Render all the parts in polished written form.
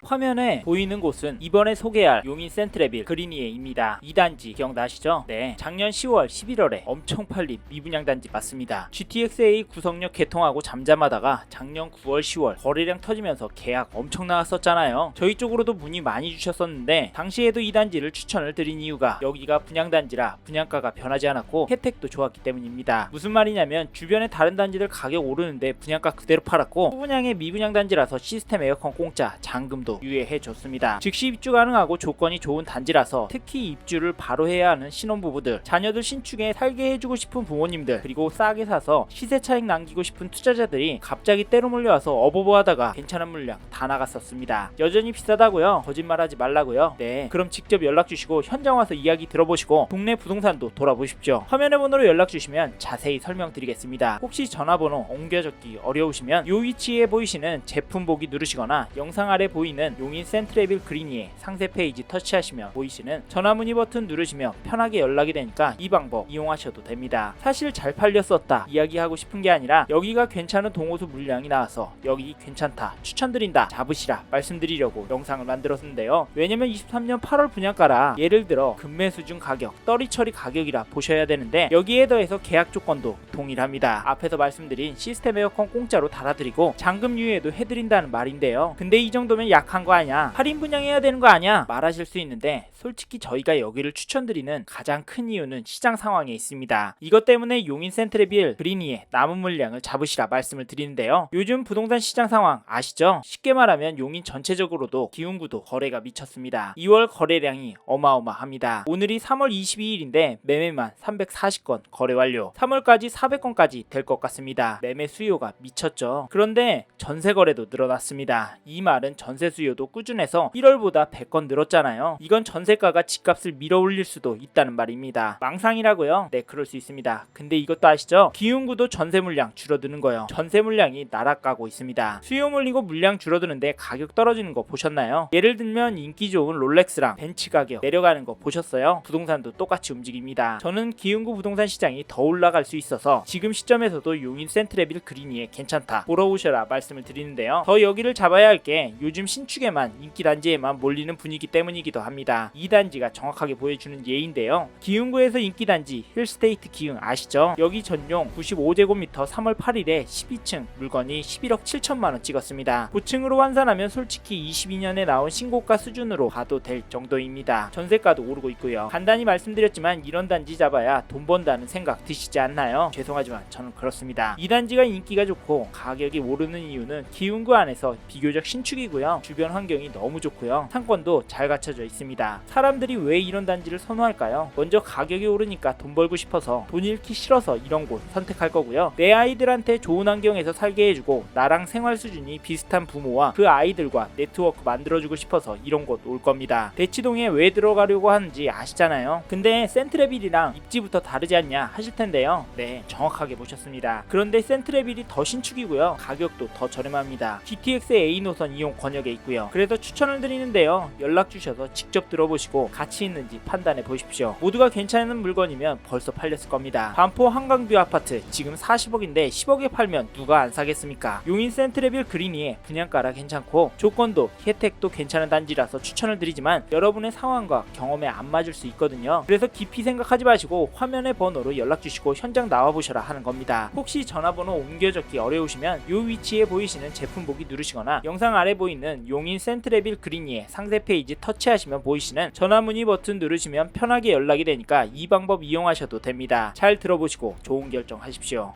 화면에 보이는 곳은 이번에 소개할 용인 센트레빌 그리니에입니다. 이 단지 기억나시죠? 네, 작년 10월 11월에 엄청 팔린 미분양 단지 맞습니다. GTX-A 구성력 개통하고 잠잠하다가 작년 9월 10월 거래량 터지면서 계약 엄청 나왔었잖아요. 저희 쪽으로도 문의 많이 주셨었는데 당시에도 이 단지를 추천을 드린 이유가 여기가 분양단지라 분양가가 변하지 않았고 혜택도 좋았기 때문입니다. 무슨 말이냐면 주변의 다른 단지들 가격 오르는데 분양가 그대로 팔았고 후분양의 미분양 단지라서 시스템 에어컨 공짜, 잔금도 유예해줬습니다. 즉시 입주 가능하고 조건이 좋은 단지라서 특히 입주를 바로 해야 하는 신혼부부들, 자녀들 신축에 살게 해주고 싶은 부모님들, 그리고 싸게 사서 시세 차익 남기고 싶은 투자자들이 갑자기 때로 몰려와서 어버버하다가 괜찮은 물량 다 나갔었습니다. 여전히 비싸다고요? 거짓말하지 말라고요? 네, 그럼 직접 연락 주시고 현장 와서 이야기 들어보시고 동네 부동산도 돌아보십시오. 화면의 번호로 연락 주시면 자세히 설명드리겠습니다. 혹시 전화번호 옮겨 적기 어려우시면 요 위치에 보이시는 제품 보기 누르시거나 영상 아래 보이는 용인 센트레빌 그리니에 상세 페이지 터치하시면 보이시는 전화문의 버튼 누르시면 편하게 연락이 되니까 이 방법 이용하셔도 됩니다. 사실 잘 팔렸었다 이야기하고 싶은 게 아니라 여기가 괜찮은 동호수 물량이 나와서 여기 괜찮다 추천드린다 잡으시라 말씀드리려고 영상을 만들었는데요. 왜냐면 23년 8월 분양가라 예를 들어 금매수준 가격, 떨이 처리 가격이라 보셔야 되는데 여기에 더해서 계약 조건도 동일합니다. 앞에서 말씀드린 시스템 에어컨 공짜로 달아드리고 잔금 유예도 해드린다는 말인데요. 근데 이 정도면 약한 거 아니야? 할인 분양해야 되는 거 아니야? 말하실 수 있는데 솔직히 저희가 여기를 추천드리는 가장 큰 이유는 시장 상황에 있습니다. 이것 때문에 용인 센트레빌 그리니에 남은 물량을 잡으시라 말씀을 드리는데요. 요즘 부동산 시장 상황 아시죠? 쉽게 말하면 용인 전체적으로도 기운구도 거래가 미쳤습니다. 2월 거래량이 어마어마합니다. 오늘이 3월 22일인데 매매만 340건 거래 완료. 3월까지 400건까지 될 것 같습니다. 매매 수요가 미쳤죠. 그런데 전세 거래도 늘어났습니다. 이 말은 전세 수요도 꾸준해서 1월보다 100건 늘었잖아요. 이건 전세가가 집값을 밀어올릴 수도 있다는 말입니다. 망상이라고요? 네, 그럴 수 있습니다. 근데 이것도 아시죠? 기운구도 전세 물량 줄어드는 거요. 전세 물량이 날아가고 있습니다. 수요 몰리고 물량 줄어드는데 가격 떨어지는 거 보셨나요? 예를 들면 인기 좋은 롤렉스랑 벤츠 가격 내려가는 거 보셨어요? 부동산도 똑같이 움직입니다. 저는 기운구 부동산 시장이 더 올라갈 수 있어서 지금 시점에서도 용인 센트레빌 그리니에 괜찮다 보러 오셔라 말씀을 드리는데요. 더 여기를 잡아야 할 게 요즘 신축에만 인기 단지에만 몰리는 분위기 때문이기도 합니다. 이 단지가 정확하게 보여주는 예인데요. 기흥구에서 인기 단지 힐스테이트 기흥 아시죠? 여기 전용 95제곱미터 3월 8일에 12층 물건이 11억 7천만원 찍었습니다. 고층으로 환산하면 솔직히 22년에 나온 신고가 수준으로 봐도 될 정도입니다. 전세가도 오르고 있고요. 간단히 말씀드렸지만 이런 단지 잡아야 돈 번다는 생각 드시지 않나요? 죄송하지만 저는 그렇습니다. 이 단지가 인기가 좋고 가격이 오르는 이유는 기흥구 안에서 비교적 신축이고요. 주변 환경이 너무 좋고요. 상권도 잘 갖춰져 있습니다. 사람들이 왜 이런 단지를 선호할까요? 먼저 가격이 오르니까 돈 벌고 싶어서 돈 잃기 싫어서 이런 곳 선택할 거고요. 내 아이들한테 좋은 환경에서 살게 해주고 나랑 생활 수준이 비슷한 부모와 그 아이들과 네트워크 만들어주고 싶어서 이런 곳 올 겁니다. 대치동에 왜 들어가려고 하는지 아시잖아요. 근데 센트레빌이랑 입지부터 다르지 않냐 하실 텐데요. 네, 정확하게 보셨습니다. 그런데 센트레빌이 더 신축이고요. 가격도 더 저렴합니다. GTX-A 노선 이용 권역에 있고요. 그래서 추천을 드리는데요. 연락 주셔서 직접 들어보시고 가치 있는지 판단해 보십시오. 모두가 괜찮은 물건이면 벌써 팔렸을 겁니다. 반포 한강뷰 아파트 지금 40억인데 10억에 팔면 누가 안 사겠습니까? 용인 센트레빌 그리니에 분양가라 괜찮고 조건도 혜택도 괜찮은 단지라서 추천을 드리지만 여러분의 상황과 경험에 안 맞을 수 있거든요. 그래서 깊이 생각하지 마시고 화면의 번호로 연락 주시고 현장 나와 보셔라 하는 겁니다. 혹시 전화번호 옮겨 적기 어려우시면 이 위치에 보이시는 제품 보기 누르시거나 영상 아래 보이는 용인 센트레빌 그리니에 상세 페이지 터치하시면 보이시는 전화문의 버튼 누르시면 편하게 연락이 되니까 이 방법 이용하셔도 됩니다. 잘 들어보시고 좋은 결정 하십시오.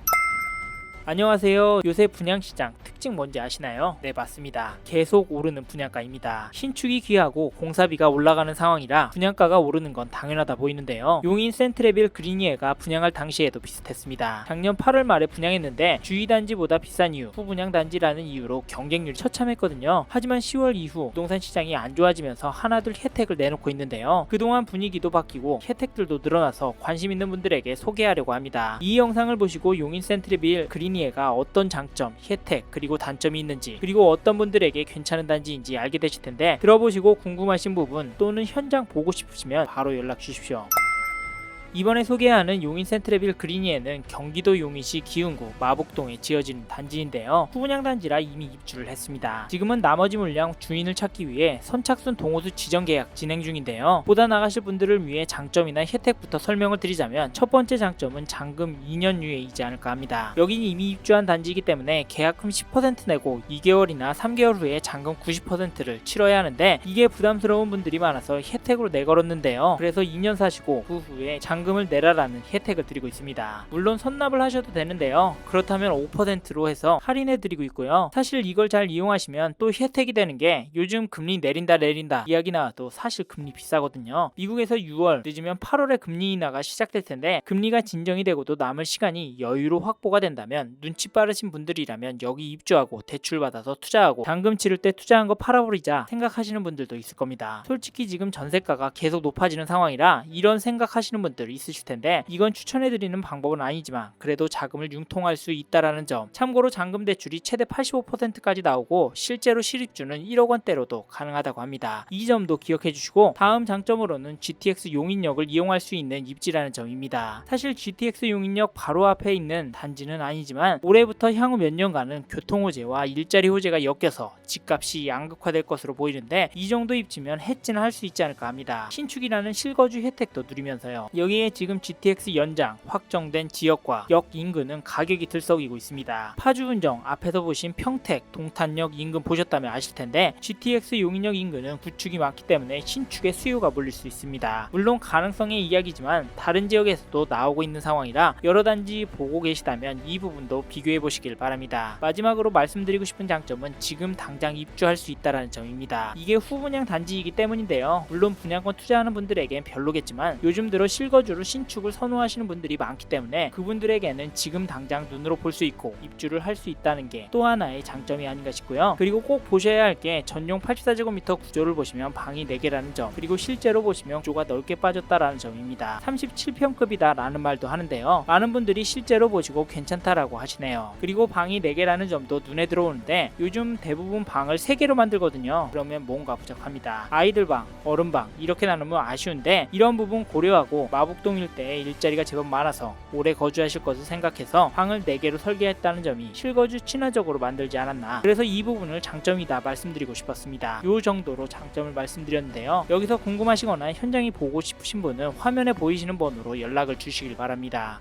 안녕하세요. 요새 분양시장 특징 뭔지 아시나요? 네, 맞습니다. 계속 오르는 분양가입니다. 신축이 귀하고 공사비가 올라가는 상황이라 분양가가 오르는 건 당연하다 보이는데요. 용인 센트레빌 그리니에가 분양할 당시에도 비슷했습니다. 작년 8월 말에 분양했는데 주위단지보다 비싼 이유, 후분양 단지라는 이유로 경쟁률이 처참했거든요. 하지만 10월 이후 부동산 시장이 안 좋아지면서 하나둘 혜택을 내놓고 있는데요. 그동안 분위기도 바뀌고 혜택들도 늘어나서 관심 있는 분들에게 소개하려고 합니다. 이 영상을 보시고 용인 센트레빌 그리니에 가 어떤 장점, 혜택, 그리고 단점이 있는지, 그리고 어떤 분들에게 괜찮은 단지인지 알게 되실 텐데 들어보시고 궁금하신 부분 또는 현장 보고 싶으시면 바로 연락 주십시오. 이번에 소개하는 용인 센트레빌 그리니에는 경기도 용인시 기흥구 마복동에 지어진 단지인데요. 후분양 단지라 이미 입주를 했습니다. 지금은 나머지 물량 주인을 찾기 위해 선착순 동호수 지정 계약 진행 중인데요. 보다 나가실 분들을 위해 장점이나 혜택부터 설명을 드리자면 첫 번째 장점은 잔금 2년유예이지 않을까 합니다. 여긴 이미 입주한 단지이기 때문에 계약금 10% 내고 2개월이나 3개월 후에 잔금 90%를 치러야 하는데 이게 부담스러운 분들이 많아서 혜택으로 내걸었는데요. 그래서 2년 사시고 그 후에 잔금을 내라라는 혜택을 드리고 있습니다. 물론 선납을 하셔도 되는데요. 그렇다면 5%로 해서 할인해 드리고 있고요. 사실 이걸 잘 이용하시면 또 혜택이 되는 게 요즘 금리 내린다 이야기 나와도 사실 금리 비싸거든요. 미국에서 6월 늦으면 8월에 금리 인하가 시작될 텐데 금리가 진정이 되고도 남을 시간이 여유로 확보가 된다면 눈치 빠르신 분들이라면 여기 입주하고 대출 받아서 투자하고 잔금 치를 때 투자한 거 팔아버리자 생각하시는 분들도 있을 겁니다. 솔직히 지금 전세가가 계속 높아지는 상황이라 이런 생각하시는 분들 있으실 텐데 이건 추천해드리는 방법은 아니지만 그래도 자금을 융통할 수 있다라는 점, 참고로 잔금 대출이 최대 85%까지 나오고 실제로 실입주는 1억 원대로도 가능하다고 합니다. 이 점도 기억해 주시고 다음 장점으로는 GTX 용인역을 이용할 수 있는 입지라는 점입니다. 사실 GTX 용인역 바로 앞에 있는 단지는 아니지만 올해부터 향후 몇 년간은 교통호재와 일자리 호재가 엮여서 집값이 양극화될 것으로 보이는데 이 정도 입지면 해지는 할 수 있지 않을까 합니다. 신축이라는 실거주 혜택도 누리면서요. 여기에 지금 GTX 연장 확정된 지역과 역 인근은 가격이 들썩이고 있습니다. 파주운정 앞에서 보신 평택 동탄역 인근 보셨다면 아실 텐데 GTX 용인역 인근은 구축이 많기 때문에 신축의 수요가 몰릴 수 있습니다. 물론 가능성의 이야기지만 다른 지역에서도 나오고 있는 상황이라 여러 단지 보고 계시다면 이 부분도 비교해 보시길 바랍니다. 마지막으로 말씀드리고 싶은 장점은 지금 당장 입주할 수 있다는 점입니다. 이게 후분양 단지이기 때문인데요. 물론 분양권 투자하는 분들에겐 별로겠지만 요즘 들어 실거주로 신축을 선호하시는 분들이 많기 때문에 그분들에게는 지금 당장 눈으로 볼 수 있고 입주를 할 수 있다는 게 또 하나의 장점이 아닌가 싶고요. 그리고 꼭 보셔야 할 게 전용 84제곱미터 구조를 보시면 방이 4개라는 점, 그리고 실제로 보시면 구조가 넓게 빠졌다라는 점입니다. 37평급이다 라는 말도 하는데요. 많은 분들이 실제로 보시고 괜찮다라고 하시네요. 그리고 방이 4개라는 점도 눈에 들어오는데 요즘 대부분 방을 3개로 만들거든요. 그러면 뭔가 부족합니다. 아이들 방, 어른방 이렇게 나누면 아쉬운데 이런 부분 고려하고 마북동 일대에 일자리가 제법 많아서 오래 거주하실 것을 생각해서 방을 4개로 설계했다는 점이 실거주 친화적으로 만들지 않았나, 그래서 이 부분을 장점이다 말씀드리고 싶었습니다. 요 정도로 장점을 말씀드렸는데요. 여기서 궁금하시거나 현장이 보고 싶으신 분은 화면에 보이시는 번호로 연락을 주시길 바랍니다.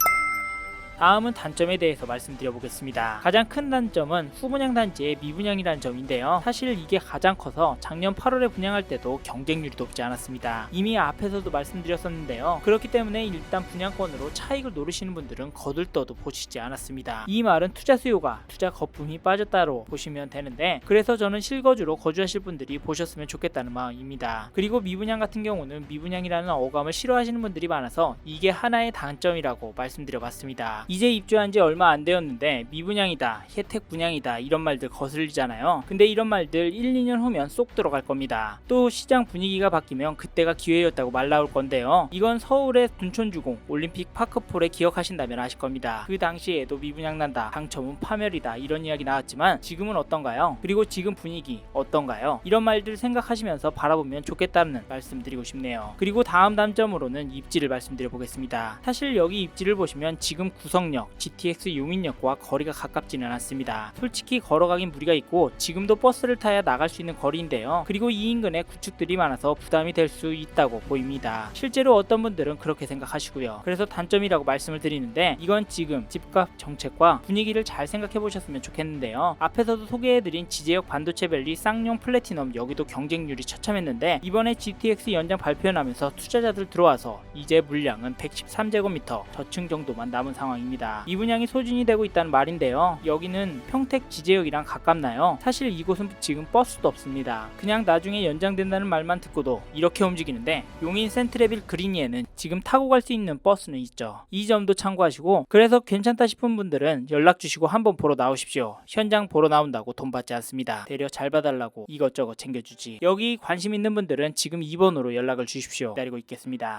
다음은 단점에 대해서 말씀드려보겠습니다. 가장 큰 단점은 후분양 단지의 미분양이라는 점인데요. 사실 이게 가장 커서 작년 8월에 분양할 때도 경쟁률이 높지 않았습니다. 이미 앞에서도 말씀드렸었는데요. 그렇기 때문에 일단 분양권으로 차익을 노리시는 분들은 거들떠도 보시지 않았습니다. 이 말은 투자 수요가 투자 거품이 빠졌다로 보시면 되는데, 그래서 저는 실거주로 거주하실 분들이 보셨으면 좋겠다는 마음입니다. 그리고 미분양 같은 경우는 미분양이라는 어감을 싫어하시는 분들이 많아서 이게 하나의 단점이라고 말씀드려봤습니다. 이제 입주한 지 얼마 안 되었는데 미분양이다, 혜택 분양이다 이런 말들 거슬리잖아요. 근데 이런 말들 1, 2년 후면 쏙 들어갈 겁니다. 또 시장 분위기가 바뀌면 그때가 기회였다고 말 나올 건데요. 이건 서울의 둔촌주공 올림픽 파크폴에 기억하신다면 아실 겁니다. 그 당시에도 미분양 난다, 당첨은 파멸이다 이런 이야기 나왔지만 지금은 어떤가요? 그리고 지금 분위기 어떤가요? 이런 말들 생각하시면서 바라보면 좋겠다는 말씀 드리고 싶네요. 그리고 다음 단점으로는 입지를 말씀드려 보겠습니다. 사실 여기 입지를 보시면 지금 구성역 GTX 용인역과 거리가 가깝지는 않습니다. 솔직히 걸어가긴 무리가 있고 지금도 버스를 타야 나갈 수 있는 거리인데요. 그리고 이 인근에 구축들이 많아서 부담이 될 수 있다고 보입니다. 실제로 어떤 분들은 그렇게 생각하시고요. 그래서 단점이라고 말씀을 드리는데 이건 지금 집값 정책과 분위기를 잘 생각해 보셨으면 좋겠는데요. 앞에서도 소개해드린 지제역 반도체밸리 쌍용 플래티넘 여기도 경쟁률이 처참했는데 이번에 GTX 연장 발표 나면서 투자자들 들어와서 이제 물량은 113제곱미터 저층 정도만 남은 상황입니다. 이 분양이 소진이 되고 있다는 말인데요. 여기는 평택 지제역이랑 가깝나요? 사실 이곳은 지금 버스도 없습니다. 그냥 나중에 연장된다는 말만 듣고도 이렇게 움직이는데 용인 센트레빌 그리니에는 지금 타고 갈 수 있는 버스는 있죠. 이 점도 참고하시고, 그래서 괜찮다 싶은 분들은 연락 주시고 한번 보러 나오십시오. 현장 보러 나온다고 돈 받지 않습니다. 대려 잘 봐달라고 이것저것 챙겨주지. 여기 관심 있는 분들은 지금 2번으로 연락을 주십시오. 기다리고 있겠습니다.